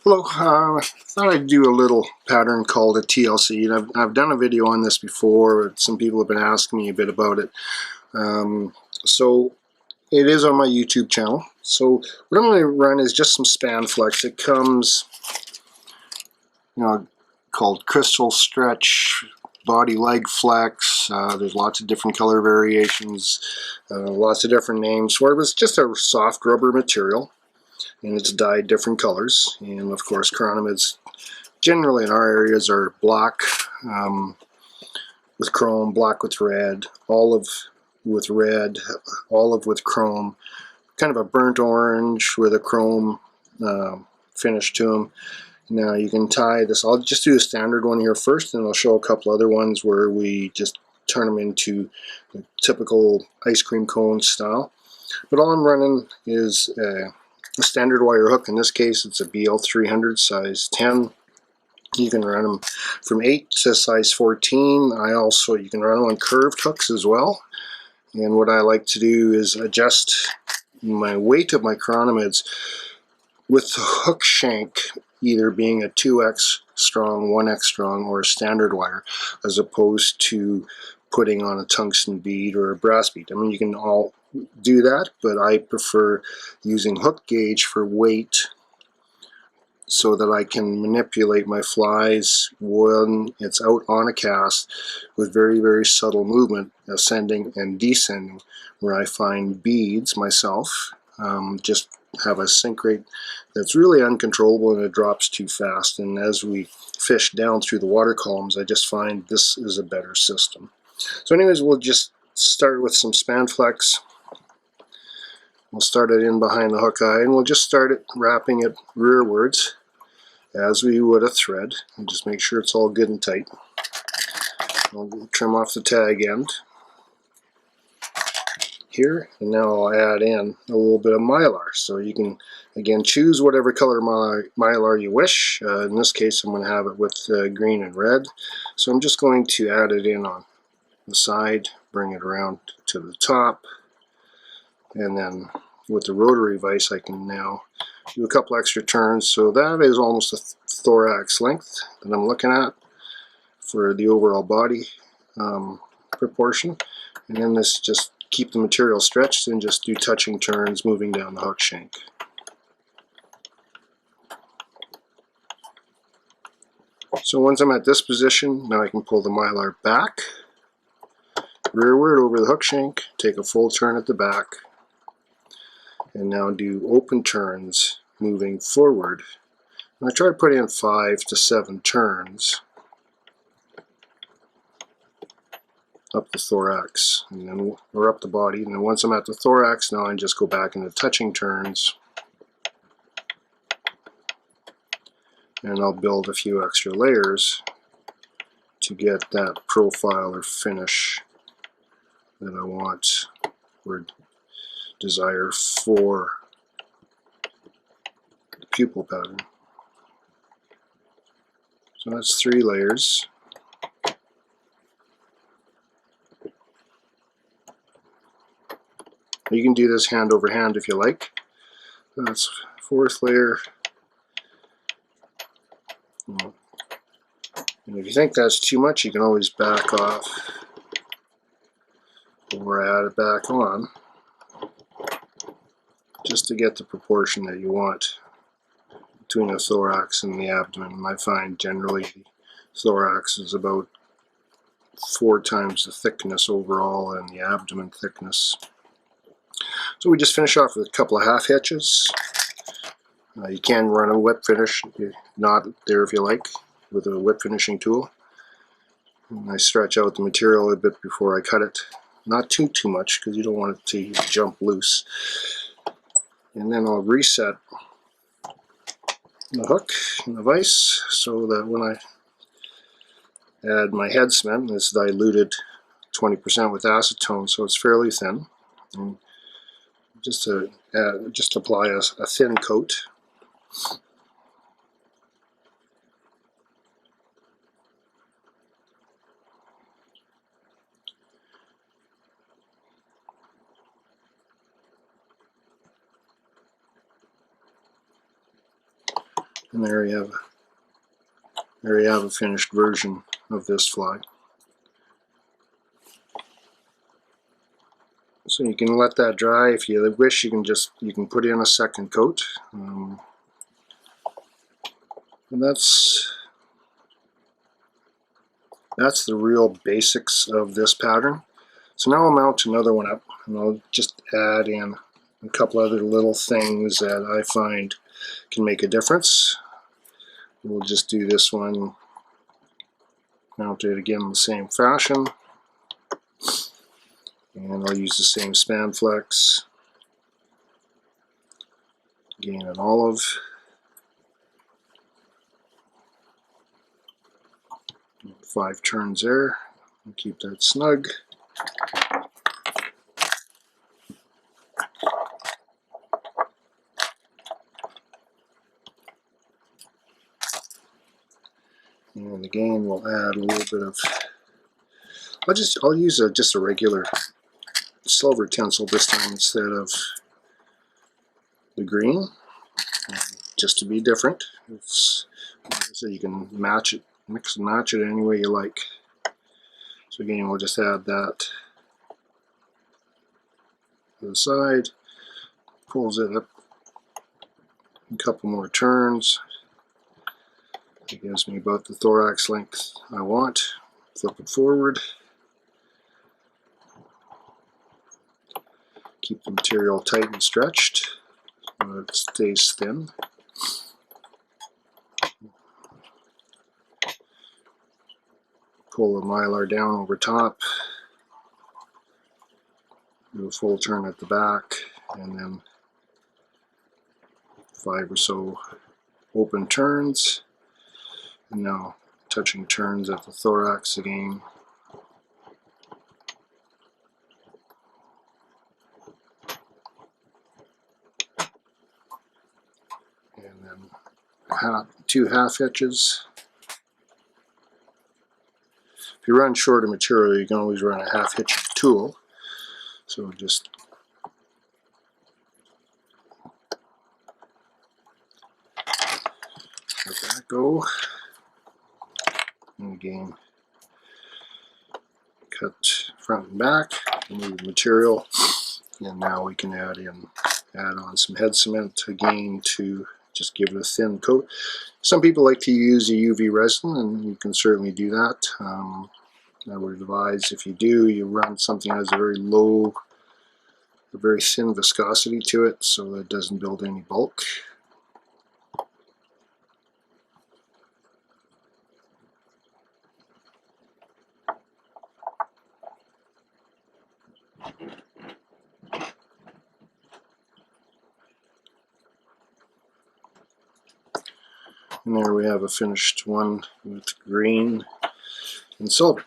Hello, I thought I'd do a little pattern called a TLC, and I've done a video on this before. Some people have been asking me a bit about it. So it is on my YouTube channel. So what I'm going to run is just some span flex. It comes, called crystal stretch, body leg flex. There's lots of different color variations, lots of different names. So it was just a soft rubber material, and it's dyed different colors. And of course, chironomids generally in our areas are black with chrome, black with red, olive with red, olive with chrome, kind of a burnt orange with a chrome finish to them. Now you can tie this. I'll just do a standard one here first, and I'll show a couple other ones where we just turn them into the typical ice cream cone style. But all I'm running is a standard wire hook. In this case, it's a BL300 size 10. You can run them from 8 to size 14. You can run them on curved hooks as well. And what I like to do is adjust my weight of my chironomids with the hook shank either being a 2x strong, 1x strong, or a standard wire, as opposed to putting on a tungsten bead or a brass bead. I mean, you can all do that, but I prefer using hook gauge for weight, so that I can manipulate my flies when it's out on a cast with very, very subtle movement, ascending and descending, where I find beads myself just have a sink rate that's really uncontrollable, and it drops too fast. And as we fish down through the water columns, I just find this is a better system. So anyways, we'll just start with some span flex. We'll start it in behind the hook eye, and we'll just start it wrapping it rearwards as we would a thread, and just make sure it's all good and tight. I'll trim off the tag end here, and now I'll add in a little bit of mylar. So you can again choose whatever color mylar you wish. In this case, I'm going to have it with green and red. So I'm just going to add it in on the side, bring it around to the top, and then with the rotary vise I can now do a couple extra turns. So that is almost a thorax length that I'm looking at for the overall body proportion. And then this, just keep the material stretched and just do touching turns moving down the hook shank. So once I'm at this position, now I can pull the mylar back, rearward over the hook shank, take a full turn at the back, and now do open turns moving forward. And I try to put in 5 to 7 turns up the thorax, and then or up the body. And then once I'm at the thorax, now I just go back into touching turns, and I'll build a few extra layers to get that profile or finish that I want or desire for the pupil pattern. So that's 3 layers. You can do this hand over hand if you like. That's 4th layer. And if you think that's too much, you can always back off or add it back on, just to get the proportion that you want between the thorax and the abdomen. I find generally the thorax is about 4 times the thickness overall and the abdomen thickness. So we just finish off with a couple of half hitches. You can run a whip finish, knot there if you like, with a whip finishing tool. And I stretch out the material a bit before I cut it. Not too much, because you don't want it to jump loose. And then I'll reset the hook and the vise so that when I add my head cement, it's diluted 20% with acetone, so it's fairly thin. And just apply a thin coat. And there you have a finished version of this fly. So you can let that dry. If you wish, you can put in a second coat. And that's the real basics of this pattern. So now I'll mount another one up, and I'll just add in a couple other little things that I find can make a difference. We'll just do this one, mount it again in the same fashion, and I'll use the same span flex, again an olive, five turns there, and keep that snug. And again, we'll add a little bit of, I'll use just a regular silver tinsel this time instead of the green, just to be different. It's, like I said, you can match it, mix and match it any way you like. So again, we'll just add that to the side, pulls it up a couple more turns. It gives me about the thorax length I want. Flip it forward. Keep the material tight and stretched so it stays thin. Pull the mylar down over top. Do a full turn at the back, and then 5 or so open turns. And now touching turns at the thorax again. And then 2 half hitches. If you run short of material, you can always run a half hitch tool. So just let that go. And again, cut front and back, remove the material, and now we can add on some head cement again to just give it a thin coat. Some people like to use a UV resin, and you can certainly do that. I would advise, if you do, you run something that has a very thin viscosity to it, so that it doesn't build any bulk. And there we have a finished one with green and silver.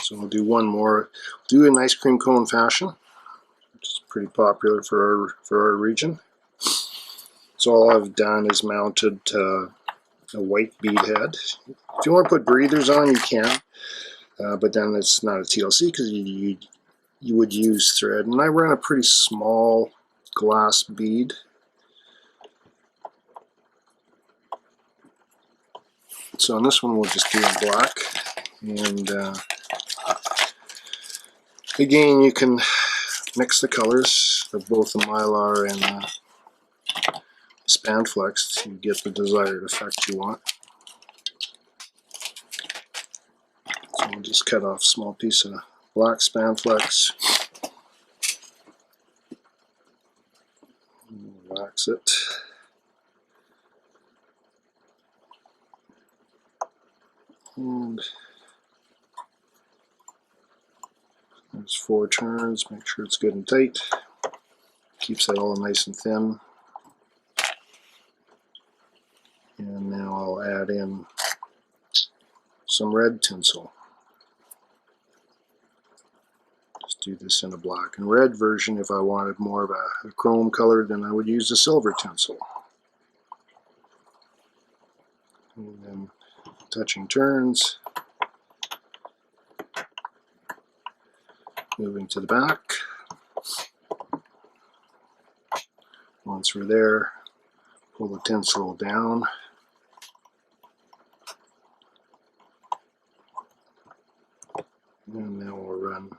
So we'll do one more. We'll do an ice cream cone fashion, which is pretty popular for our region. So all I've done is mounted a white bead head. If you want to put breathers on, you can, but then it's not a TLC because you would use thread. And I run a pretty small glass bead. So on this one, we'll just do in black. And again, you can mix the colors of both the mylar and the Spanflex to get the desired effect you want. So we'll just cut off a small piece of black Spanflex. Wax it. And there's 4 turns. Make sure it's good and tight. Keeps that all nice and thin. And now I'll add in some red tinsel. Just do this in a black and red version. If I wanted more of a chrome color, then I would use the silver tinsel. And then touching turns. Moving to the back. Once we're there, Pull the tinsel down. And then we'll run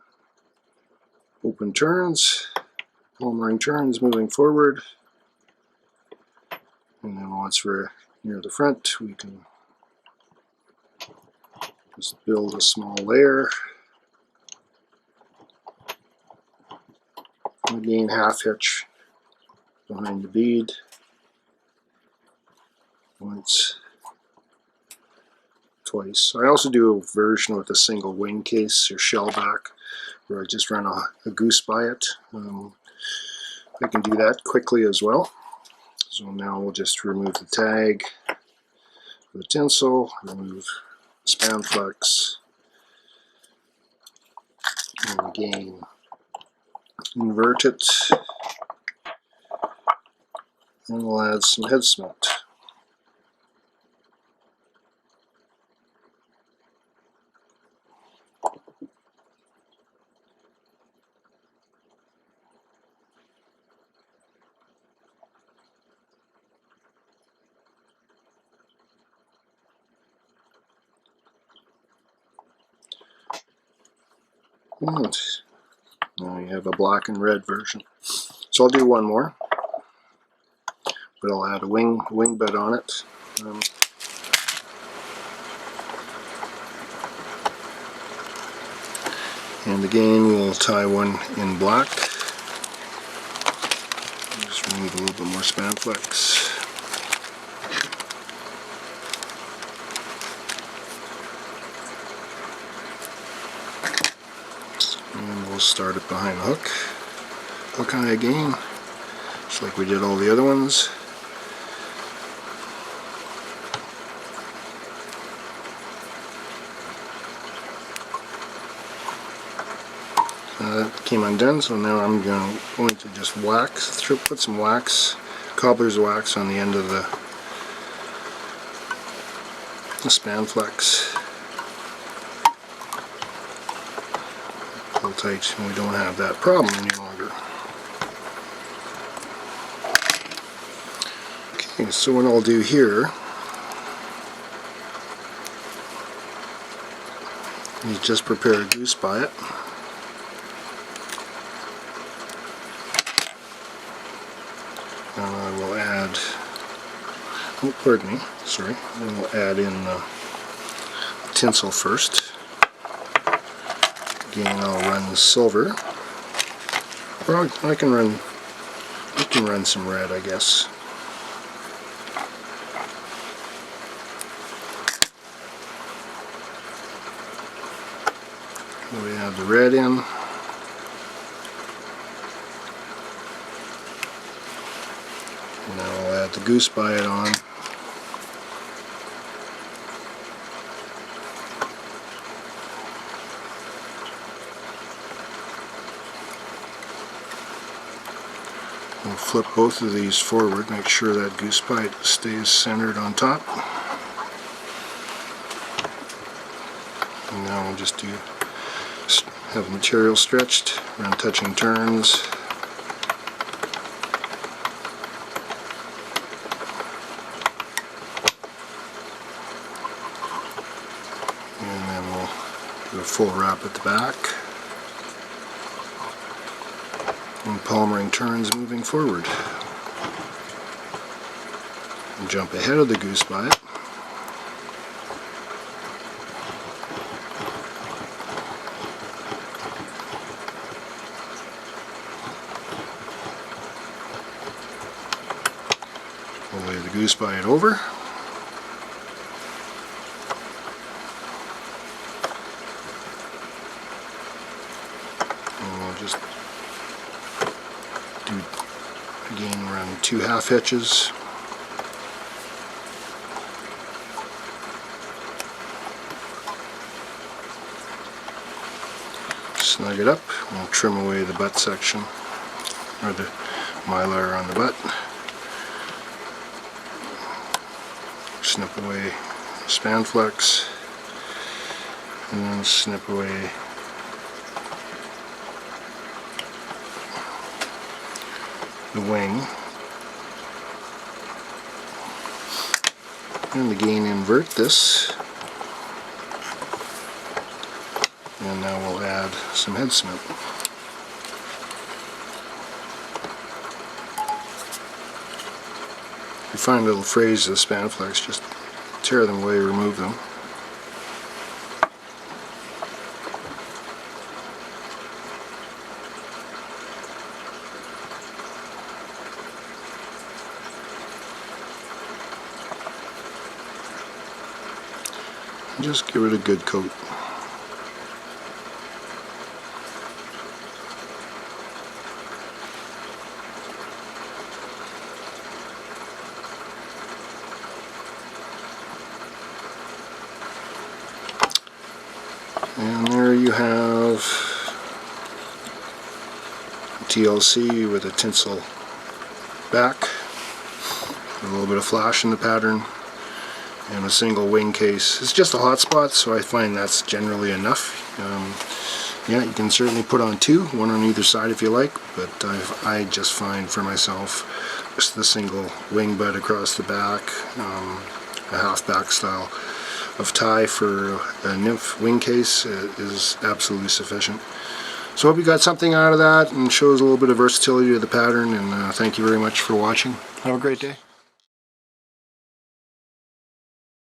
open turns, palm ring turns moving forward. And then once we're near the front, we can just build a small layer. Again, half hitch behind the bead. Once, twice. I also do a version with a single wing case or shell back, where I just run a goose by it. I can do that quickly as well. So now we'll just remove the tag, the tinsel, remove the span flex, and again invert it, and we'll add some head cement. And now you have a black and red version. So I'll do one more, but I'll add a wing bed on it. And again, we'll tie one in black. Just remove a little bit more span flex. And we'll start it behind the hook. Hook eye again, just like we did all the other ones. That came undone, so now I'm going to just wax, put some wax, cobbler's wax on the end of the span flex. Pull tight, and we don't have that problem any longer. Okay, so what I'll do here is just prepare a goose by it. And I will add, oh pardon me, sorry, and we'll add in the tinsel first. Again, I'll run the silver, or I can run some red, I guess. We have the red in. And now I'll add the goose by it on. We'll flip both of these forward, make sure that goose bite stays centered on top. And now we'll just have the material stretched, run touching turns. And then we'll do a full wrap at the back. And palm ring turns moving forward. And jump ahead of the goose bite. We'll lay the goose bite over. And we'll just again run 2 half hitches. Snug it up. We'll trim away the butt section, or the mylar on the butt. Snip away span flex, and then snip away the wing. And again invert this. And now we'll add some head cement. If you find little frays of the Spanflex, just tear them away, remove them. And just give it a good coat. And there you have TLC with a tinsel back, a little bit of flash in the pattern, and a single wing case. It's just a hot spot, so I find that's generally enough. Yeah, you can certainly put on two, one on either side if you like, but I just find for myself just the single wing butt across the back, a half back style of tie for a nymph wing case is absolutely sufficient. So I hope you got something out of that and shows a little bit of versatility to the pattern, and thank you very much for watching. Have a great day.